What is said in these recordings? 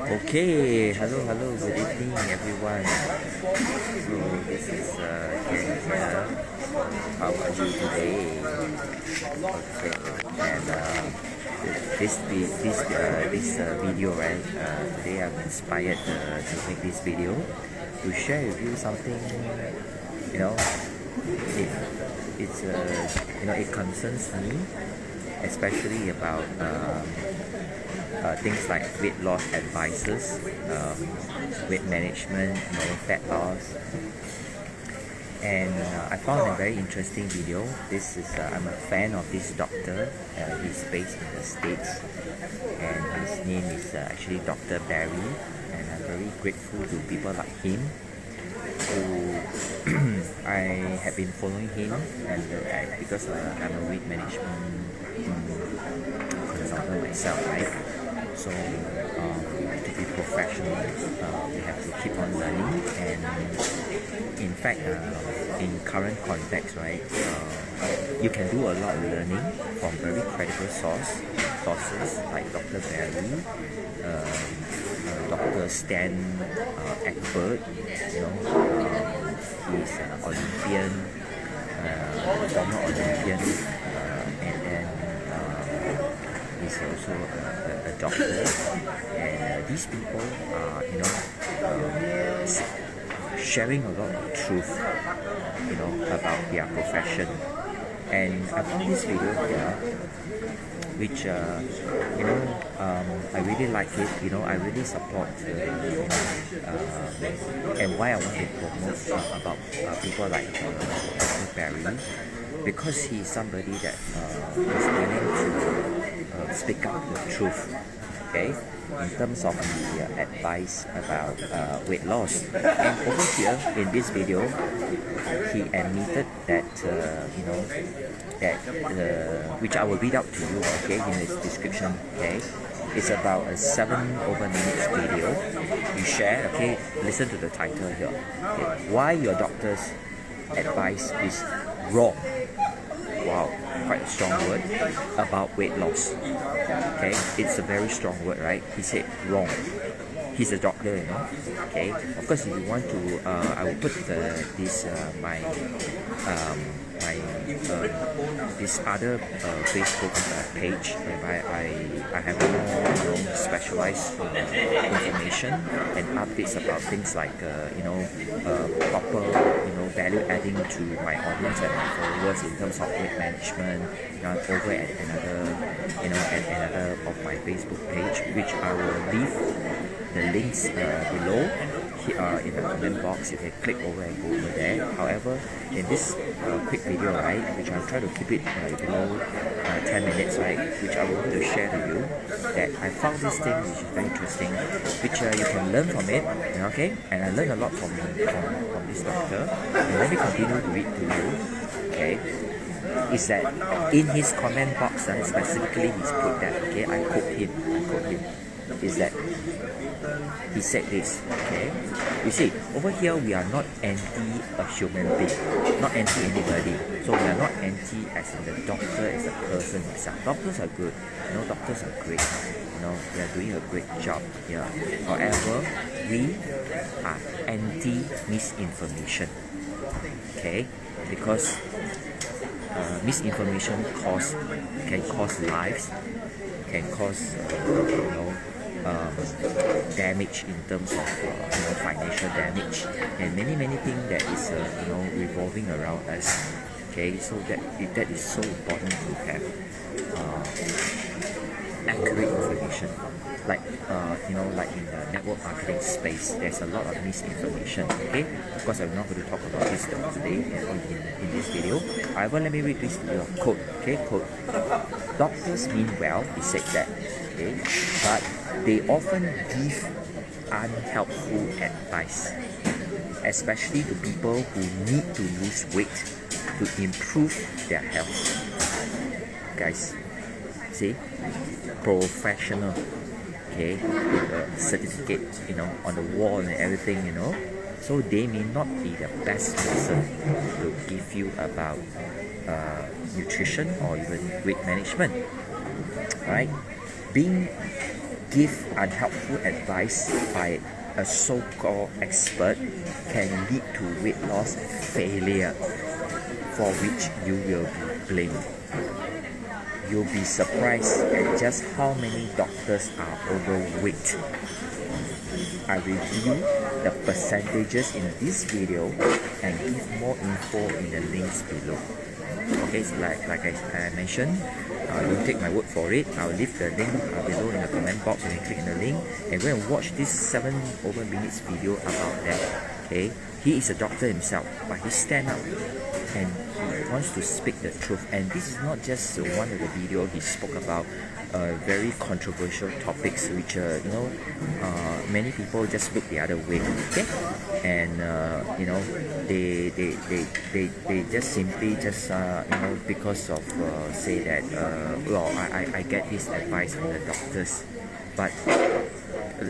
Okay, hello, good evening everyone. So this is Ken here. How are you today? Okay, and this video, right? Today I'm inspired to make this video to share with you something. You know, it it's it concerns me, especially about things like weight loss advices, weight management, fat loss. And I found a very interesting video. This is I'm a fan of this doctor. He's based in the States, and his name is actually Dr. Barry. And I'm very grateful to people like him who I have been following him, and because I'm a weight management consultant myself, right? So to be professional, we have to keep on learning. And in fact, in current context, right, you can do a lot of learning from very credible sources like Dr. Barry, Dr. Stan Egbert. He's an Olympian, former Olympian, and then he's also a doctor. And these people are, sharing a lot of truth, about their profession. And I found this video here, which I really like it. I really support and why I want to promote about people like Dr. Barry, because he's somebody that is willing to speak up the truth, okay, in terms of the advice about weight loss. And over here in this video, he admitted that which I will read out to you, okay, in his description. Okay, it's about a 7 video he shared. Okay, listen to the title here. Okay. Why your doctor's advice is wrong. Wow, quite a strong word about weight loss. Okay, it's a very strong word, right? He said wrong. He's a doctor, Okay, of course, if you want to, I will put this this other Facebook page whereby I have more specialized information and updates about things like proper value adding to my audience and my followers in terms of weight management. Over at another of my Facebook page, which I will leave the links below in the comment box. You can click over and go over there. However, in this quick video, right, which I'll try to keep it below 10 minutes, right, which I want to share to you, that I found this thing which is very interesting, which you can learn from it, okay, and I learned a lot from this doctor. And let me continue to read to you, okay, is that in his comment box, specifically he's put that, okay, I quote him, is that he said this, okay, you see, over here we are not anti a human being, not anti anybody. So we are not anti as in the doctor as a person himself. Doctors are good, doctors are great, they are doing a great job. However, we are anti misinformation, okay, because misinformation can cause lives, can cause damage in terms of financial damage, and many things that is revolving around us. Okay, so that is so important to have accurate information. Like like in the network marketing space, there's a lot of misinformation. Okay, of course I'm not going to talk about this today in this video. However, let me read this quote. Okay, quote: doctors mean well, he said that. Okay, but they often give unhelpful advice, especially to people who need to lose weight to improve their health. Guys, see, professional, okay, with a certificate, on the wall and everything, so they may not be the best person to give you about nutrition or even weight management. right? Being give unhelpful advice by a so-called expert can lead to weight loss failure, for which you will be blamed. You'll be surprised at just how many doctors are overweight. I review the percentages in this video and give more info in the links below. Okay, so like I mentioned, don't take my word for it. I'll leave the link below in the comment box. You can click on the link and go and watch this 7 over minutes video about that. Okay, he is a doctor himself, but he stand up and he wants to speak the truth. And this is not just one of the video he spoke about very controversial topics, which many people just look the other way. Okay, and they just simply just because of say that I get this advice from the doctors, but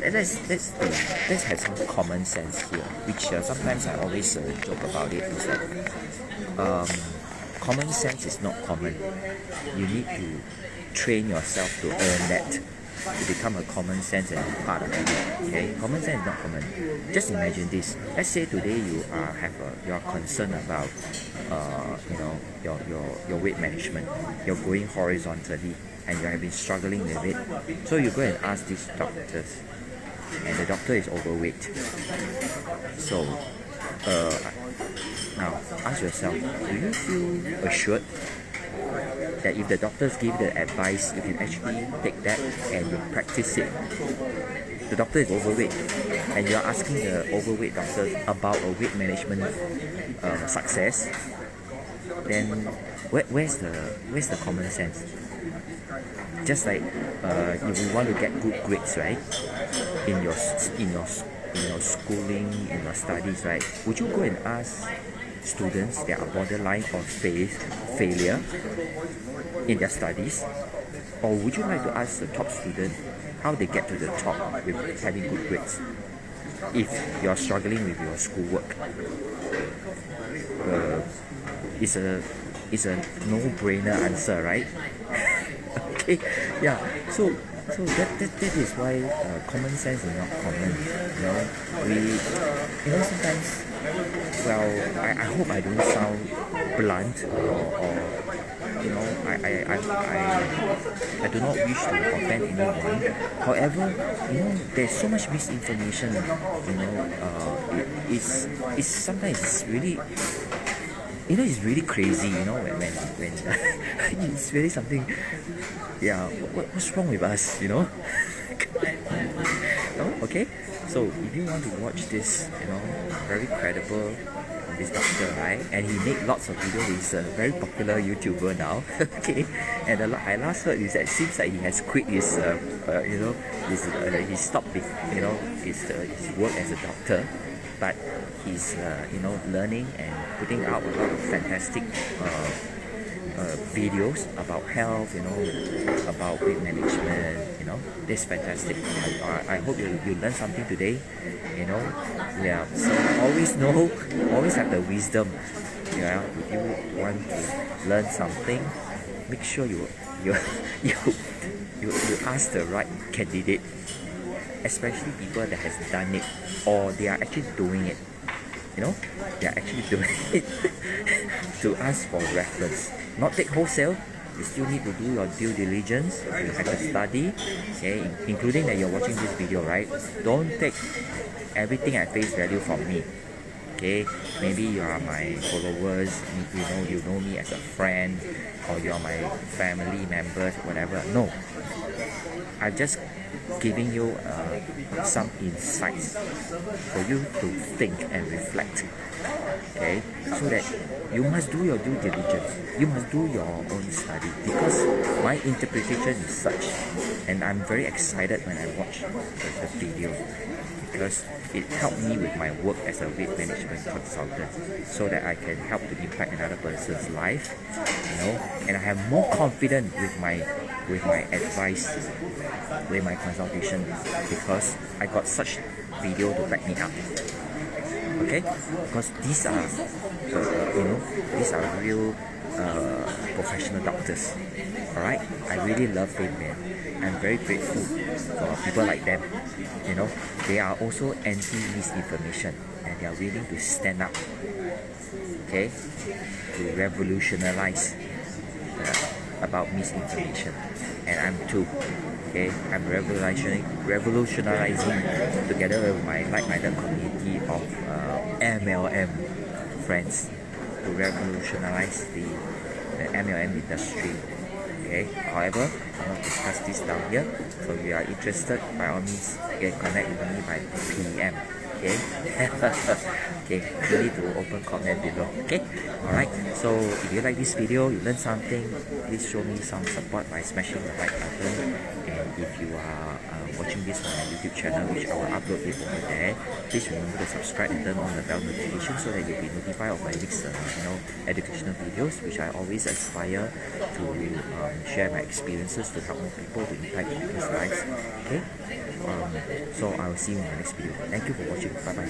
let's have some common sense here, which sometimes I always joke about it. Is that common sense is not common. You need to train yourself to earn that, to become a common sense and part of it. Okay, common sense is not common. Just imagine this. Let's say today you are concerned about your weight management. You're going horizontally and you have been struggling with it. So you go and ask these doctors, and the doctor is overweight. So now ask yourself, do you feel assured that if the doctors give the advice, you can actually take that and you practice it? The doctor is overweight and you're asking the overweight doctor about a weight management success, then where's the common sense? Just like if you want to get good grades, right, in your schooling, in your studies, right, would you go and ask students that are borderline or failure in their studies? Or would you like to ask the top student how they get to the top with having good grades if you're struggling with your schoolwork? It's a no-brainer answer, right? Okay, yeah. So that is why common sense is not common. Sometimes. Well, I hope I don't sound blunt or I do not wish to offend anyone. However, there's so much misinformation. It's sometimes it's really. It's really crazy, when it's really something. Yeah, what's wrong with us, No? Okay, so if you want to watch this, very credible, this doctor, right? And he made lots of videos. He's a very popular YouTuber now. Okay, and I last heard is that it seems like he has quit his, he stopped, his work as a doctor. But he's learning and putting out a lot of fantastic videos about health, about weight management. This is fantastic. I hope you learn something today. Yeah. So always have the wisdom. Yeah. If you want to learn something, make sure you ask the right candidate. Especially people that has done it or they are actually doing it. They are actually doing it to ask for reference. Not take wholesale. You still need to do your due diligence. You have to study, okay, including that you're watching this video, right? Don't take everything at face value from me. Okay, maybe you are my followers, you know me as a friend, or you are my family members, whatever. No, I'm just giving you some insights for you to think and reflect. Okay, so that you must do your due diligence. You must do your own study, because my interpretation is such, and I'm very excited when I watch the video, because it helped me with my work as a weight management consultant, so that I can help to impact another person's life, and I have more confidence with my advice, with my consultation, because I got such video to back me up. Okay, because these are these are real professional doctors. All right, I really love Fame. I'm very grateful for people like them. You know, they are also anti-misinformation and they are willing to stand up, okay, to revolutionize about misinformation. And I'm too, okay, I'm revolutionizing together with my like-minded community of MLM friends to revolutionize the MLM industry. Okay, however, I won't discuss this down here. So if you are interested, by all means, get connect with me by PM. Okay, okay, you need to open comment below. Okay, alright. So if you like this video, you learned something, please show me some support by smashing the like button. And if you are watching this on my YouTube channel, which I will upload it over there, please remember to subscribe and turn on the bell notification so that you'll be notified of my next educational videos, which I always aspire to share my experiences to help more people, to impact people's lives. Okay, so I will see you in the next video. Thank you for watching. Bye bye.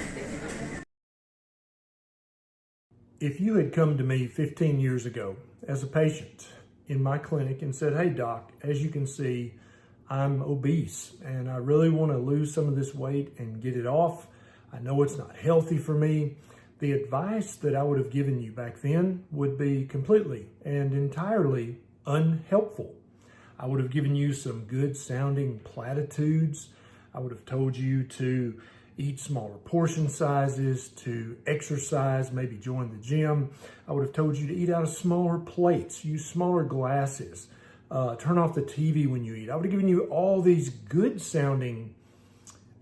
If you had come to me 15 years ago as a patient in my clinic and said, "Hey doc, as you can see, I'm obese and I really want to lose some of this weight and get it off. I know it's not healthy for me." The advice that I would have given you back then would be completely and entirely unhelpful. I would have given you some good sounding platitudes. I would have told you to eat smaller portion sizes, to exercise, maybe join the gym. I would have told you to eat out of smaller plates, use smaller glasses, turn off the TV when you eat. I would have given you all these good sounding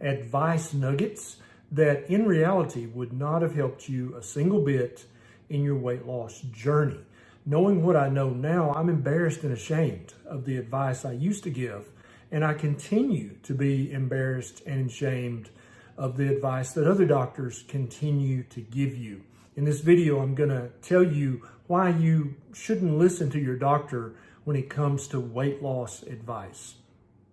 advice nuggets that in reality would not have helped you a single bit in your weight loss journey. Knowing what I know now, I'm embarrassed and ashamed of the advice I used to give, and I continue to be embarrassed and ashamed of the advice that other doctors continue to give you. In this video, I'm going to tell you why you shouldn't listen to your doctor when it comes to weight loss advice.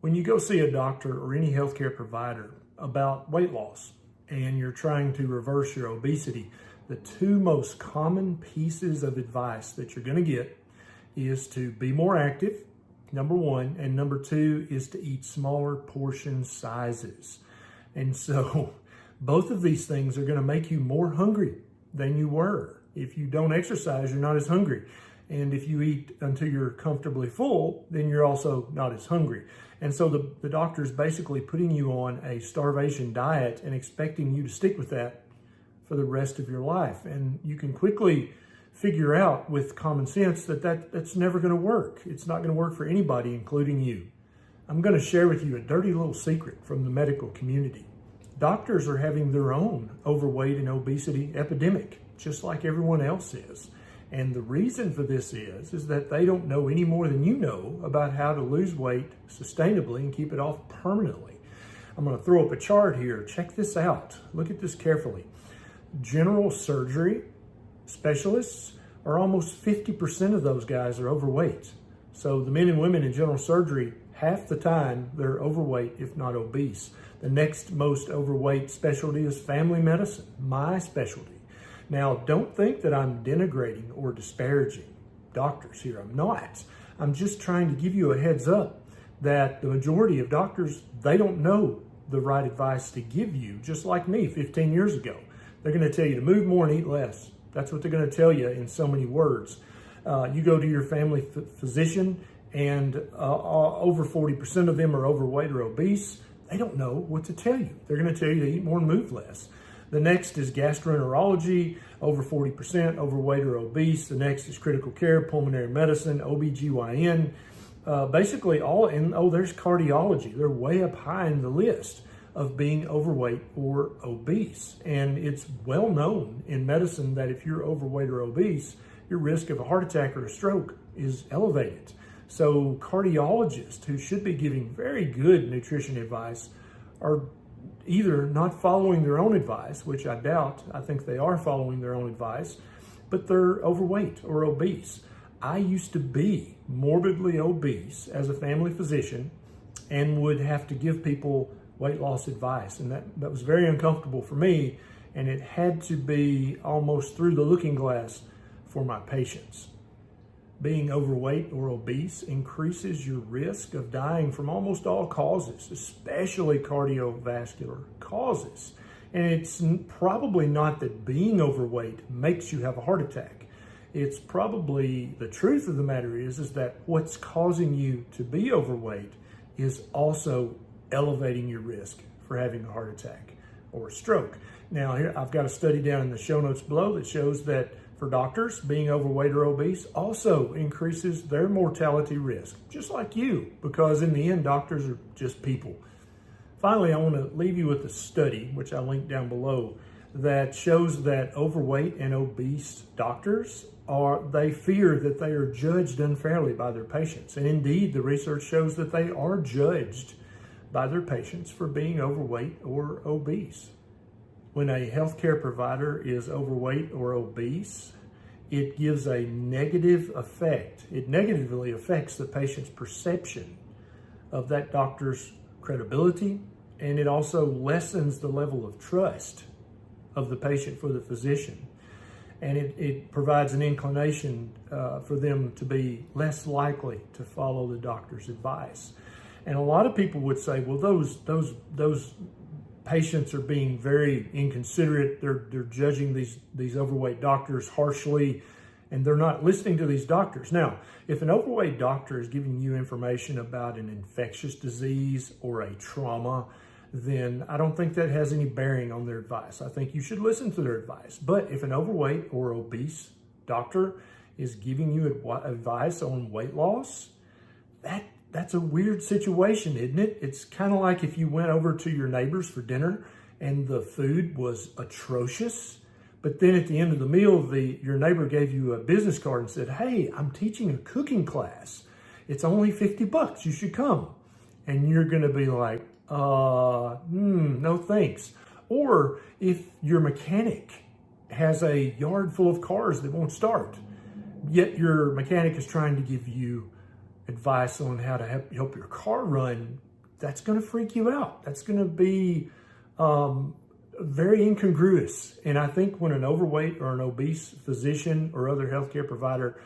When you go see a doctor or any healthcare provider about weight loss and you're trying to reverse your obesity, the two most common pieces of advice that you're going to get is to be more active, number one, and number two is to eat smaller portion sizes. And so both of these things are going to make you more hungry than you were. If you don't exercise, you're not as hungry. And if you eat until you're comfortably full, then you're also not as hungry. And so the doctor is basically putting you on a starvation diet and expecting you to stick with that for the rest of your life. And you can quickly figure out with common sense that's never going to work. It's not going to work for anybody, including you. I'm going to share with you a dirty little secret from the medical community. Doctors are having their own overweight and obesity epidemic, just like everyone else is. And the reason for this is that they don't know any more than you know about how to lose weight sustainably and keep it off permanently. I'm going to throw up a chart here. Check this out. Look at this carefully. General surgery specialists are almost 50% of those guys are overweight. So the men and women in general surgery, half the time they're overweight, if not obese. The next most overweight specialty is family medicine, my specialty. Now, don't think that I'm denigrating or disparaging doctors here. I'm not. I'm just trying to give you a heads up that the majority of doctors, they don't know the right advice to give you, just like me 15 years ago. They're going to tell you to move more and eat less. That's what they're going to tell you in so many words. You go to your family physician and over 40% of them are overweight or obese. They don't know what to tell you. They're going to tell you to eat more and move less. The next is gastroenterology, over 40% overweight or obese. The next is critical care, pulmonary medicine, OBGYN, basically all, and there's cardiology. They're way up high in the list of being overweight or obese. And it's well known in medicine that if you're overweight or obese, your risk of a heart attack or a stroke is elevated. So cardiologists who should be giving very good nutrition advice are either not following their own advice, which I doubt. I think they are following their own advice, but they're overweight or obese. I used to be morbidly obese as a family physician and would have to give people weight loss advice. And that was very uncomfortable for me. And it had to be almost through the looking glass for my patients. being overweight or obese increases your risk of dying from almost all causes, especially cardiovascular causes. And it's probably not that being overweight makes you have a heart attack. It's probably, the truth of the matter is that what's causing you to be overweight is also elevating your risk for having a heart attack or a stroke. Now, here I've got a study down in the show notes below that shows that for doctors, being overweight or obese also increases their mortality risk, just like you, because in the end, doctors are just people. Finally, I want to leave you with a study, which I linked down below, that shows that overweight and obese doctors they fear that they are judged unfairly by their patients. And indeed, the research shows that they are judged by their patients for being overweight or obese. When a healthcare provider is overweight or obese, it gives a negative effect. It negatively affects the patient's perception of that doctor's credibility, and it also lessens the level of trust of the patient for the physician. And it provides an inclination for them to be less likely to follow the doctor's advice. And a lot of people would say, well, those patients are being very inconsiderate. They're judging these overweight doctors harshly, and they're not listening to these doctors. Now, if an overweight doctor is giving you information about an infectious disease or a trauma, then I don't think that has any bearing on their advice. I think you should listen to their advice. But if an overweight or obese doctor is giving you advice on weight loss, that's a weird situation, isn't it? It's kind of like if you went over to your neighbors for dinner and the food was atrocious, but then at the end of the meal, your neighbor gave you a business card and said, hey, I'm teaching a cooking class. It's only $50. You should come. And you're going to be like, no thanks. Or if your mechanic has a yard full of cars that won't start, yet your mechanic is trying to give you advice on how to help your car run, that's going to freak you out. That's going to be very incongruous. And I think when an overweight or an obese physician or other healthcare provider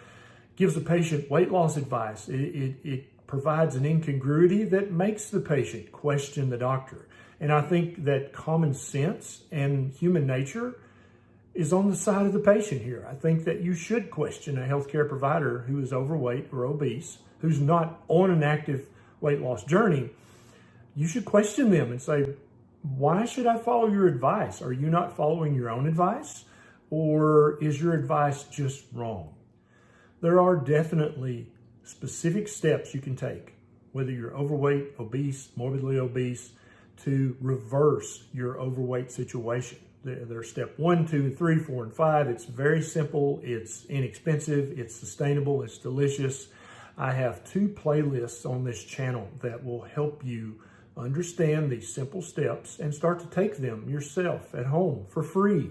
gives a patient weight loss advice, it provides an incongruity that makes the patient question the doctor. And I think that common sense and human nature is on the side of the patient here. I think that you should question a healthcare provider who is overweight or obese, who's not on an active weight loss journey. You should question them and say, why should I follow your advice? Are you not following your own advice? Or is your advice just wrong? There are definitely specific steps you can take, whether you're overweight, obese, morbidly obese, to reverse your overweight situation. There's step 1, 2, 3, 4, and 5. It's very simple. It's inexpensive. It's sustainable. It's delicious. I have 2 playlists on this channel that will help you understand these simple steps and start to take them yourself at home for free.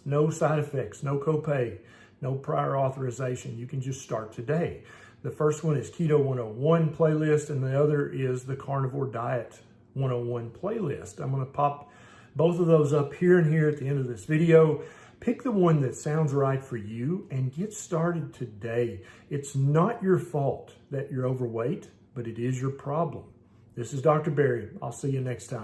No side effects, no copay, no prior authorization. You can just start today. The first one is Keto 101 playlist, and the other is the Carnivore Diet 101 playlist. I'm going to pop both of those up here and here at the end of this video. Pick the one that sounds right for you and get started today. It's not your fault that you're overweight, but it is your problem. This is Dr. Barry. I'll see you next time.